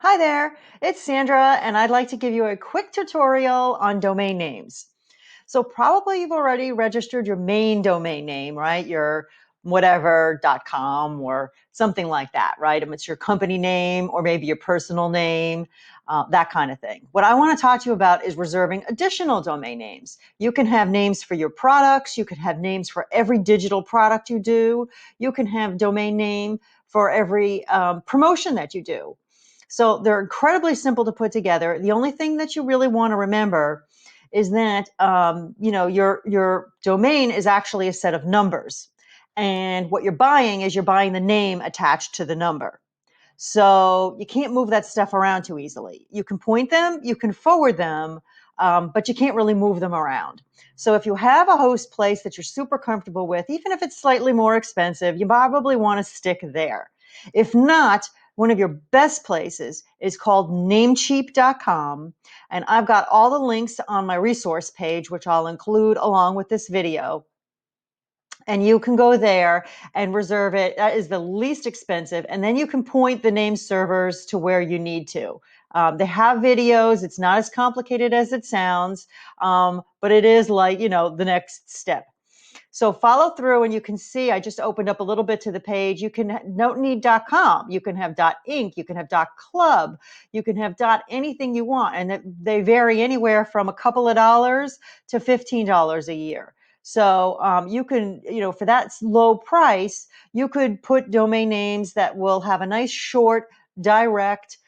Hi there, it's Sandra, and I'd like to give you a quick tutorial on domain names. So probably you've already registered your main domain name, right? Your whatever.com or something like that, right? It's your company name or maybe your personal name, that kind of thing. What I want to talk to you about is reserving additional domain names. You can have names for your products. You can have names for every digital product you do. You can have domain name for every promotion that you do. So they're incredibly simple to put together. The only thing that you really want to remember is that your domain is actually a set of numbers, and what you're buying is you're buying the name attached to the number. So you can't move that stuff around too easily. You can point them, you can forward them, but you can't really move them around. So if you have a host place that you're super comfortable with, even if it's slightly more expensive, you probably want to stick there. If not, one of your best places is called Namecheap.com. And I've got all the links on my resource page, which I'll include along with this video. And you can go there and reserve it. That is the least expensive. And then you can point the name servers to where you need to. They have videos. It's not as complicated as it sounds, but it is like, the next step. So follow through and you can see, I just opened up a little bit to the page. You can don't need .com. You can have .inc. You can have .club. You can have anything you want. And they vary anywhere from a couple of dollars to $15 a year. So you can, for that low price, you could put domain names that will have a nice short, direct,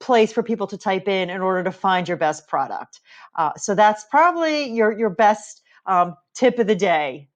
place for people to type in order to find your best product. So that's probably your best tip of the day.